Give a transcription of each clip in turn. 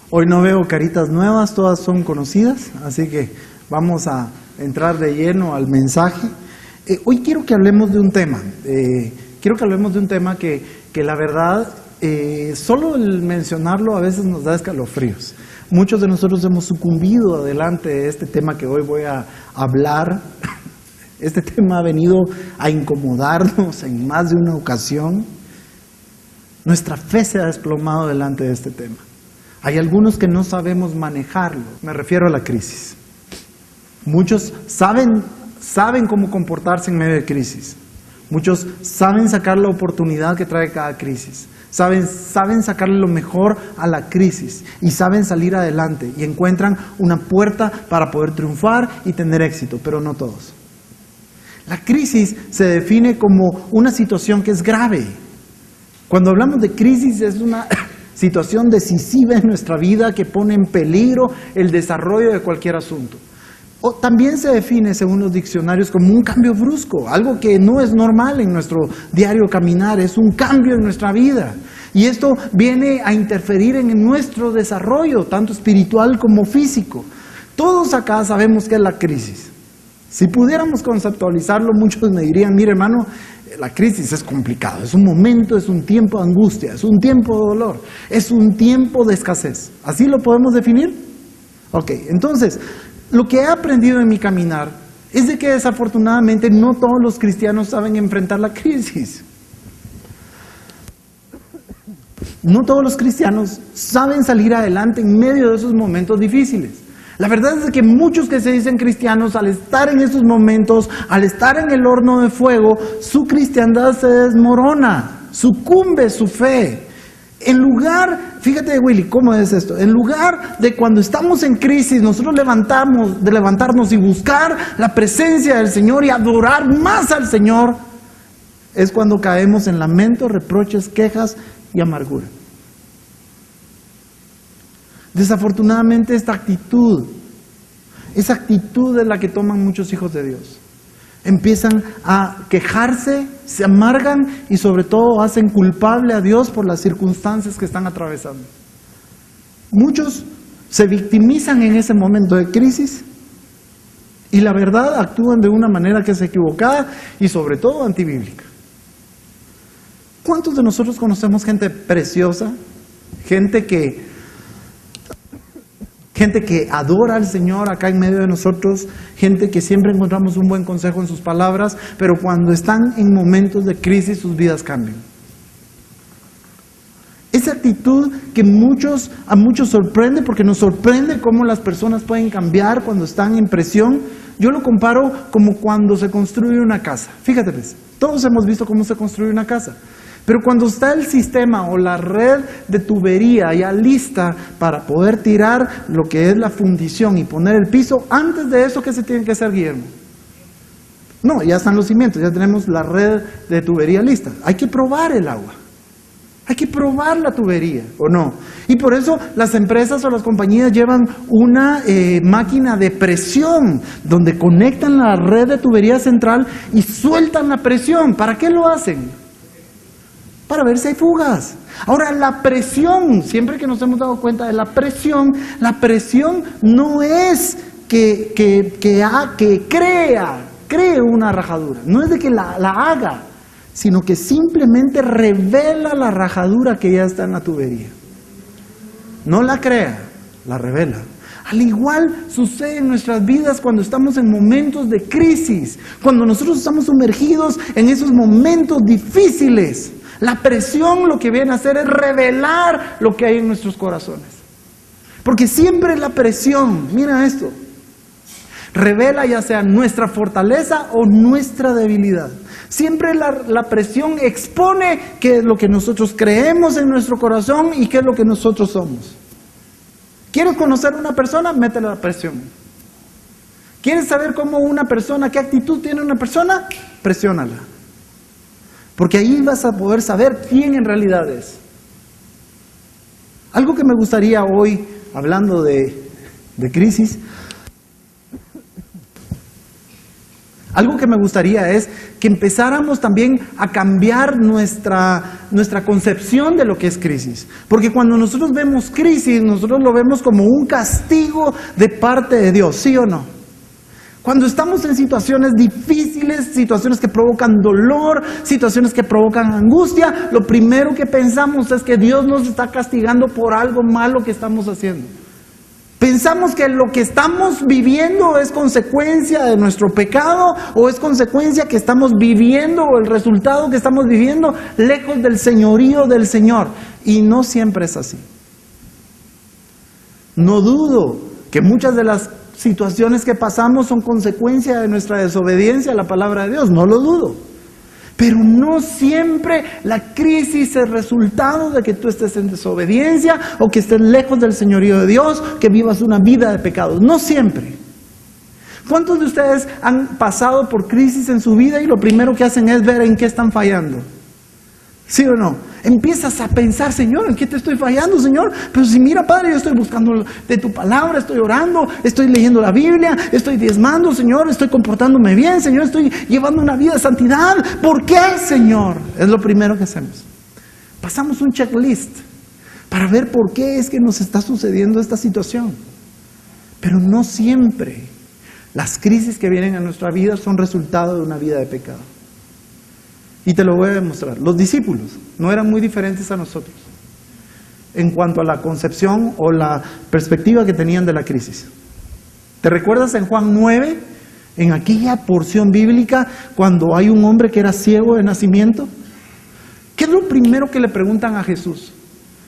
Hoy no veo caritas nuevas, todas son conocidas, así que vamos a entrar de lleno al mensaje. Hoy quiero que hablemos de un tema, que la verdad, solo el mencionarlo a veces nos da escalofríos. Muchos de nosotros hemos sucumbido delante de este tema que hoy voy a hablar. Este tema ha venido a incomodarnos en más de una ocasión. Nuestra fe se ha desplomado delante de este tema. Hay algunos que no sabemos manejarlo. Me refiero a la crisis. Muchos saben cómo comportarse en medio de crisis. Muchos saben sacar la oportunidad que trae cada crisis. Saben sacarle lo mejor a la crisis y saben salir adelante y encuentran una puerta para poder triunfar y tener éxito, pero no todos. La crisis se define como una situación que es grave. Cuando hablamos de crisis es una situación decisiva en nuestra vida que pone en peligro el desarrollo de cualquier asunto. O también se define, según los diccionarios, como un cambio brusco, algo que no es normal en nuestro diario caminar, es un cambio en nuestra vida. Y esto viene a interferir en nuestro desarrollo, tanto espiritual como físico. Todos acá sabemos qué es la crisis. Si pudiéramos conceptualizarlo, muchos me dirían, mire hermano, la crisis es complicado, es un momento, es un tiempo de angustia, es un tiempo de dolor, es un tiempo de escasez. ¿Así lo podemos definir? Ok, entonces, lo que he aprendido en mi caminar es de que desafortunadamente no todos los cristianos saben enfrentar la crisis. No todos los cristianos saben salir adelante en medio de esos momentos difíciles. La verdad es que muchos que se dicen cristianos, al estar en esos momentos, al estar en el horno de fuego, su cristiandad se desmorona, sucumbe su fe. En lugar, fíjate Willy, ¿cómo es esto? En lugar de cuando estamos en crisis, nosotros levantarnos y buscar la presencia del Señor y adorar más al Señor, es cuando caemos en lamentos, reproches, quejas y amargura. Desafortunadamente esa actitud es la que toman muchos hijos de Dios. Empiezan a quejarse, se amargan y sobre todo hacen culpable a Dios por las circunstancias que están atravesando. Muchos se victimizan en ese momento de crisis y la verdad actúan de una manera que es equivocada y sobre todo antibíblica. ¿Cuántos de nosotros conocemos gente preciosa? Gente que adora al Señor acá en medio de nosotros, gente que siempre encontramos un buen consejo en sus palabras, pero cuando están en momentos de crisis sus vidas cambian. Esa actitud que a muchos sorprende, porque nos sorprende cómo las personas pueden cambiar cuando están en presión. Yo lo comparo como cuando se construye una casa. Fíjate pues, todos hemos visto cómo se construye una casa. Pero cuando está el sistema o la red de tubería ya lista para poder tirar lo que es la fundición y poner el piso, antes de eso, ¿qué se tiene que hacer, Guillermo? No, ya están los cimientos, ya tenemos la red de tubería lista. Hay que probar el agua. Hay que probar la tubería, ¿o no? Y por eso las empresas o las compañías llevan una máquina de presión donde conectan la red de tubería central y sueltan la presión. ¿Para qué lo hacen? Para ver si hay fugas. Ahora, la presión, siempre que nos hemos dado cuenta de la presión no es que cree una rajadura, no es de que la haga, sino que simplemente revela la rajadura que ya está en la tubería. No la crea, la revela. Al igual sucede en nuestras vidas cuando estamos en momentos de crisis, cuando nosotros estamos sumergidos en esos momentos difíciles. La presión lo que viene a hacer es revelar lo que hay en nuestros corazones. Porque siempre la presión, mira esto, revela ya sea nuestra fortaleza o nuestra debilidad. Siempre la presión expone qué es lo que nosotros creemos en nuestro corazón y qué es lo que nosotros somos. ¿Quieres conocer a una persona? Métele la presión. ¿Quieres saber cómo una persona, qué actitud tiene una persona? Presiónala. Porque ahí vas a poder saber quién en realidad es. Algo que me gustaría hoy, hablando de crisis, Algo que me gustaría es que empezáramos también a cambiar nuestra concepción de lo que es crisis. Porque cuando nosotros vemos crisis, nosotros lo vemos como un castigo de parte de Dios, ¿sí o no? Cuando estamos en situaciones difíciles, situaciones que provocan dolor, situaciones que provocan angustia, lo primero que pensamos es que Dios nos está castigando por algo malo que estamos haciendo. Pensamos que lo que estamos viviendo es consecuencia de nuestro pecado o es consecuencia que estamos viviendo o el resultado que estamos viviendo lejos del señorío del Señor. Y no siempre es así. No dudo que muchas de las situaciones que pasamos son consecuencia de nuestra desobediencia a la palabra de Dios, no lo dudo. Pero no siempre la crisis es resultado de que tú estés en desobediencia o que estés lejos del señorío de Dios, que vivas una vida de pecados. No siempre. ¿Cuántos de ustedes han pasado por crisis en su vida y lo primero que hacen es ver en qué están fallando? ¿Sí o no? Empiezas a pensar, Señor, ¿en qué te estoy fallando, Señor? Pero si mira, Padre, yo estoy buscando de tu palabra, estoy orando, estoy leyendo la Biblia, estoy diezmando, Señor, estoy comportándome bien, Señor, estoy llevando una vida de santidad. ¿Por qué, Señor? Es lo primero que hacemos. Pasamos un checklist para ver por qué es que nos está sucediendo esta situación. Pero no siempre las crisis que vienen a nuestra vida son resultado de una vida de pecado. Y te lo voy a demostrar. Los discípulos no eran muy diferentes a nosotros en cuanto a la concepción o la perspectiva que tenían de la crisis. ¿Te recuerdas en Juan 9, en aquella porción bíblica, cuando hay un hombre que era ciego de nacimiento? ¿Qué es lo primero que le preguntan a Jesús?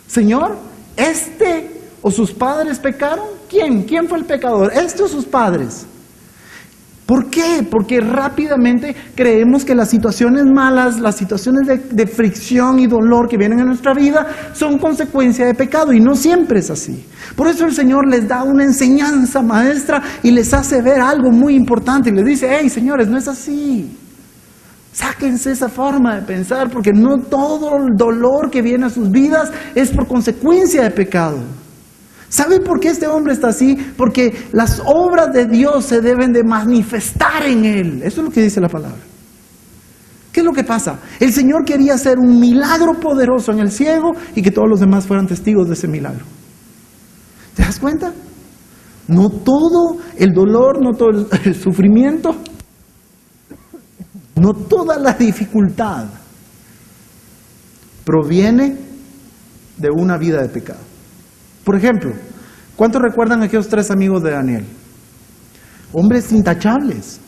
Señor, ¿este o sus padres pecaron? ¿Quién? ¿Quién fue el pecador? ¿Este o sus padres? ¿Por qué? Porque rápidamente creemos que las situaciones malas, las situaciones de fricción y dolor que vienen a nuestra vida son consecuencia de pecado y no siempre es así. Por eso el Señor les da una enseñanza maestra y les hace ver algo muy importante y les dice, hey señores, no es así. Sáquense esa forma de pensar porque no todo el dolor que viene a sus vidas es por consecuencia de pecado. ¿Sabe por qué este hombre está así? Porque las obras de Dios se deben de manifestar en él. Eso es lo que dice la palabra. ¿Qué es lo que pasa? El Señor quería hacer un milagro poderoso en el ciego y que todos los demás fueran testigos de ese milagro. ¿Te das cuenta? No todo el dolor, no todo el sufrimiento, no toda la dificultad proviene de una vida de pecado. Por ejemplo, ¿cuántos recuerdan a aquellos 3 amigos de Daniel? Hombres intachables,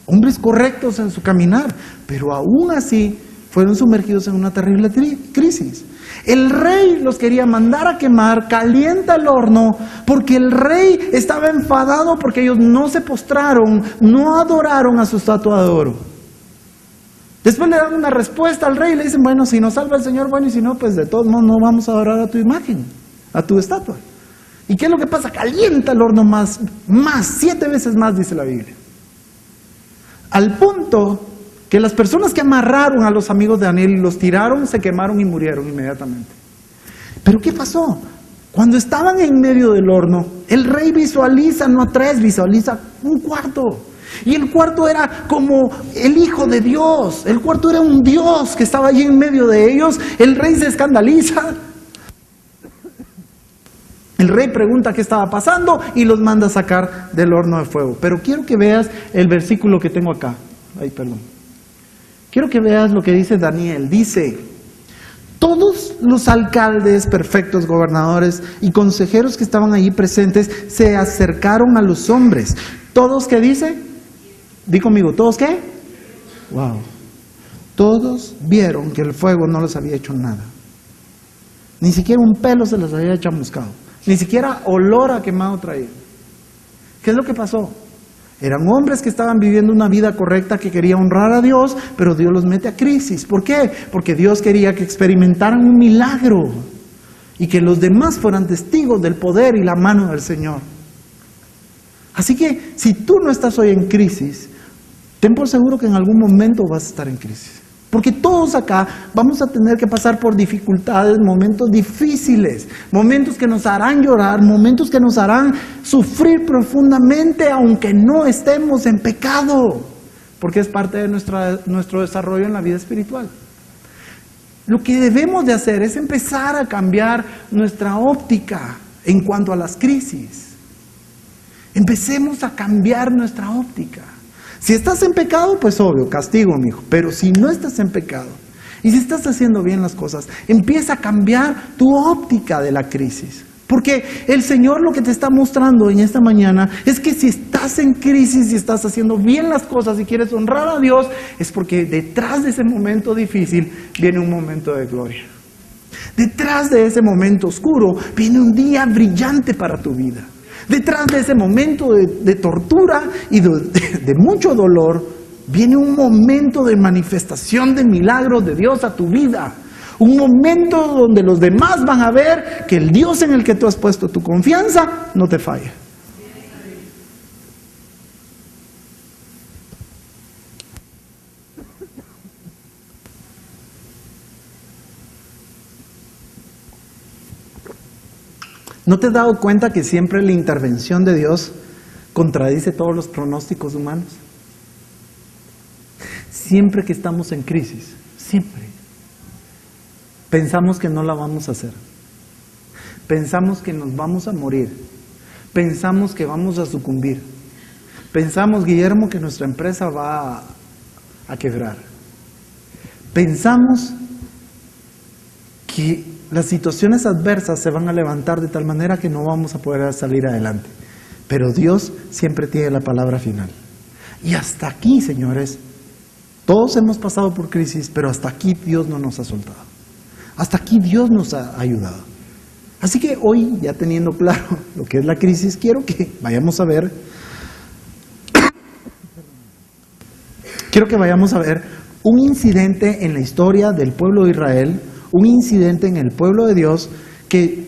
hombres correctos en su caminar, pero aún así fueron sumergidos en una terrible crisis. El rey los quería mandar a quemar, calienta el horno, porque el rey estaba enfadado porque ellos no se postraron, no adoraron a su estatua de oro. Después le dan una respuesta al rey y le dicen, bueno, si nos salva el Señor, bueno, y si no, pues de todos modos no vamos a adorar a tu imagen, a tu estatua. ¿Y qué es lo que pasa? Calienta el horno más, 7 veces más, dice la Biblia. Al punto que las personas que amarraron a los amigos de Daniel y los tiraron, se quemaron y murieron inmediatamente. ¿Pero qué pasó? Cuando estaban en medio del horno, el rey visualiza, no a 3, visualiza un cuarto. Y el cuarto era como el Hijo de Dios. El cuarto era un Dios que estaba allí en medio de ellos. El rey se escandaliza. El rey pregunta qué estaba pasando y los manda a sacar del horno de fuego. Pero quiero que veas el versículo que tengo acá. Quiero que veas lo que dice Daniel. Dice, todos los alcaldes, prefectos, gobernadores y consejeros que estaban allí presentes se acercaron a los hombres. ¿Todos qué dice? Di conmigo, ¿todos qué? Wow. Todos vieron que el fuego no les había hecho nada. Ni siquiera un pelo se les había chamuscado. Ni siquiera olor a quemado traía. ¿Qué es lo que pasó? Eran hombres que estaban viviendo una vida correcta, que querían honrar a Dios, pero Dios los mete a crisis. ¿Por qué? Porque Dios quería que experimentaran un milagro y que los demás fueran testigos del poder y la mano del Señor. Así que si tú no estás hoy en crisis, ten por seguro que en algún momento vas a estar en crisis. Porque todos acá vamos a tener que pasar por dificultades, momentos difíciles, momentos que nos harán llorar, momentos que nos harán sufrir profundamente, aunque no estemos en pecado. porque es parte de nuestro desarrollo en la vida espiritual. Lo que debemos de hacer es empezar a cambiar nuestra óptica en cuanto a las crisis. Empecemos a cambiar nuestra óptica. Si estás en pecado, pues obvio, castigo, mijo. Pero si no estás en pecado, y si estás haciendo bien las cosas, empieza a cambiar tu óptica de la crisis. Porque el Señor lo que te está mostrando en esta mañana es que si estás en crisis y estás haciendo bien las cosas y quieres honrar a Dios, es porque detrás de ese momento difícil viene un momento de gloria. Detrás de ese momento oscuro viene un día brillante para tu vida. Detrás de ese momento de tortura y de mucho dolor, viene un momento de manifestación de milagros de Dios a tu vida. Un momento donde los demás van a ver que el Dios en el que tú has puesto tu confianza no te falla. ¿No te has dado cuenta que siempre la intervención de Dios contradice todos los pronósticos humanos? Siempre que estamos en crisis, siempre, pensamos que no la vamos a hacer. Pensamos que nos vamos a morir. Pensamos que vamos a sucumbir. Pensamos, Guillermo, que nuestra empresa va a quebrar. Pensamos que las situaciones adversas se van a levantar de tal manera que no vamos a poder salir adelante. Pero Dios siempre tiene la palabra final. Y hasta aquí, señores, todos hemos pasado por crisis, pero hasta aquí Dios no nos ha soltado. Hasta aquí Dios nos ha ayudado. Así que hoy, ya teniendo claro lo que es la crisis, quiero que vayamos a ver un incidente en la historia del pueblo de Israel, un incidente en el pueblo de Dios que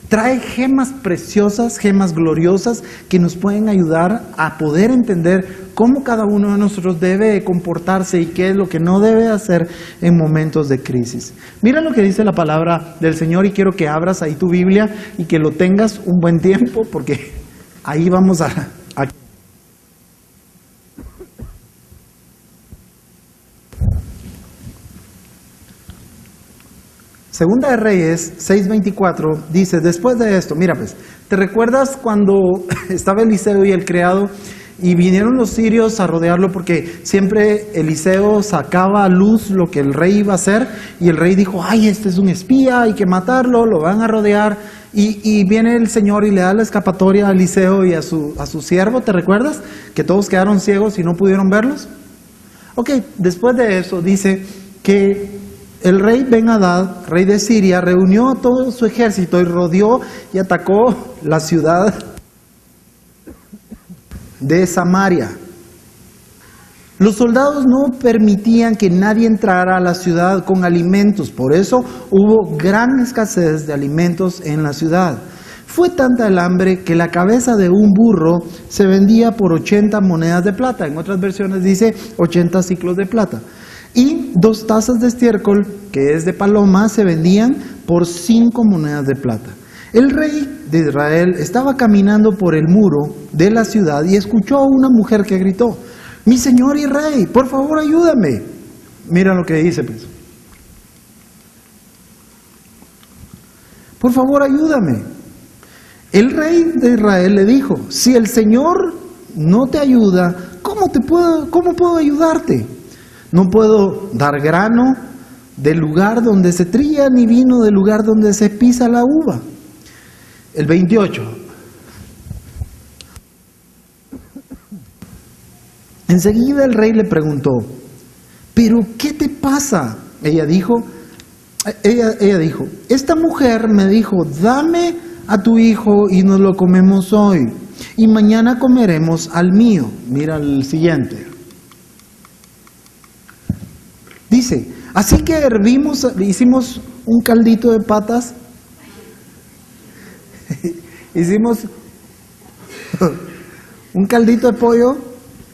trae gemas preciosas, gemas gloriosas que nos pueden ayudar a poder entender cómo cada uno de nosotros debe comportarse y qué es lo que no debe hacer en momentos de crisis. Mira lo que dice la palabra del Señor y quiero que abras ahí tu Biblia y que lo tengas un buen tiempo porque ahí vamos a Segunda de Reyes 6:24 dice, después de esto, mira pues, ¿te recuerdas cuando estaba Eliseo y el criado y vinieron los sirios a rodearlo porque siempre Eliseo sacaba a luz lo que el rey iba a hacer y el rey dijo, ay, este es un espía, hay que matarlo, lo van a rodear y viene el Señor y le da la escapatoria a Eliseo y a su siervo, ¿te recuerdas? Que todos quedaron ciegos y no pudieron verlos. Ok, después de eso dice que el rey Ben-Hadad, rey de Siria, reunió a todo su ejército y rodeó y atacó la ciudad de Samaria. Los soldados no permitían que nadie entrara a la ciudad con alimentos, por eso hubo gran escasez de alimentos en la ciudad. Fue tanta el hambre que la cabeza de un burro se vendía por 80 monedas de plata, en otras versiones dice 80 ciclos de plata. Y 2 tazas de estiércol, que es de paloma, se vendían por 5 monedas de plata. El rey de Israel estaba caminando por el muro de la ciudad y escuchó a una mujer que gritó, mi señor y rey, por favor ayúdame. Mira lo que dice pues. Por favor ayúdame. El rey de Israel le dijo, si el Señor no te ayuda, ¿cómo puedo ayudarte? No puedo dar grano del lugar donde se trilla, ni vino del lugar donde se pisa la uva. El 28. Enseguida el rey le preguntó, ¿pero qué te pasa? Ella dijo, esta mujer me dijo, dame a tu hijo y nos lo comemos hoy, y mañana comeremos al mío. Mira el siguiente. Dice, así que hicimos un caldito de patas, hicimos un caldito de pollo,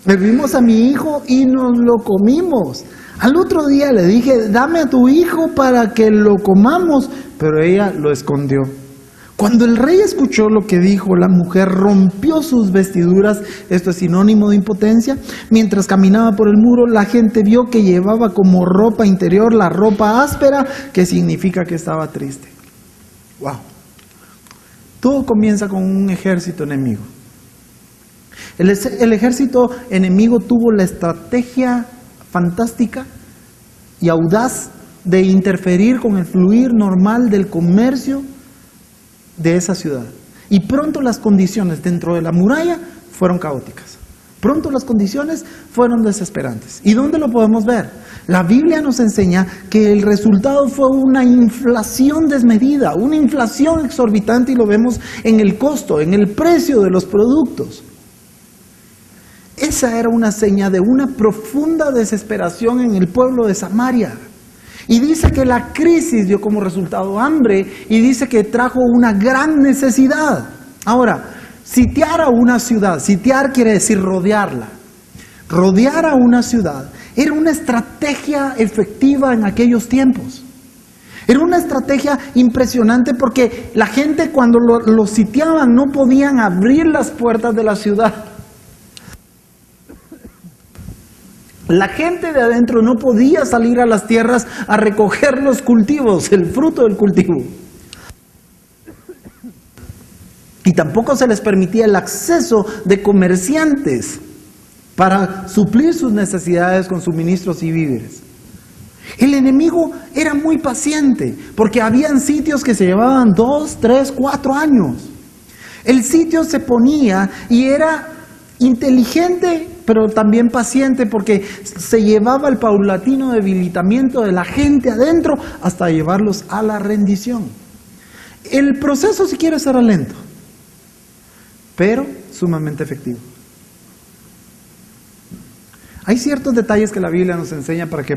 hervimos a mi hijo y nos lo comimos. Al otro día le dije, dame a tu hijo para que lo comamos, pero ella lo escondió. Cuando el rey escuchó lo que dijo la mujer, rompió sus vestiduras, esto es sinónimo de impotencia. Mientras caminaba por el muro, la gente vio que llevaba como ropa interior la ropa áspera, que significa que estaba triste. Wow. Todo comienza con un ejército enemigo. El ejército enemigo tuvo la estrategia fantástica y audaz de interferir con el fluir normal del comercio de esa ciudad. Y pronto las condiciones dentro de la muralla fueron caóticas. Pronto las condiciones fueron desesperantes. ¿Y dónde lo podemos ver? La Biblia nos enseña que el resultado fue una inflación desmedida, una inflación exorbitante, y lo vemos en el costo, en el precio de los productos. Esa era una seña de una profunda desesperación en el pueblo de Samaria. Y dice que la crisis dio como resultado hambre, y dice que trajo una gran necesidad. Ahora, sitiar a una ciudad, sitiar quiere decir rodearla. Rodear a una ciudad era una estrategia efectiva en aquellos tiempos. Era una estrategia impresionante porque la gente cuando lo sitiaban no podían abrir las puertas de la ciudad. La gente de adentro no podía salir a las tierras a recoger los cultivos, el fruto del cultivo. Y tampoco se les permitía el acceso de comerciantes para suplir sus necesidades con suministros y víveres. El enemigo era muy paciente, porque habían sitios que se llevaban 2, 3, 4 años. El sitio se ponía y era inteligente, pero también paciente, porque se llevaba el paulatino debilitamiento de la gente adentro hasta llevarlos a la rendición. El proceso, si quiere, será lento, pero sumamente efectivo. Hay ciertos detalles que la Biblia nos enseña para que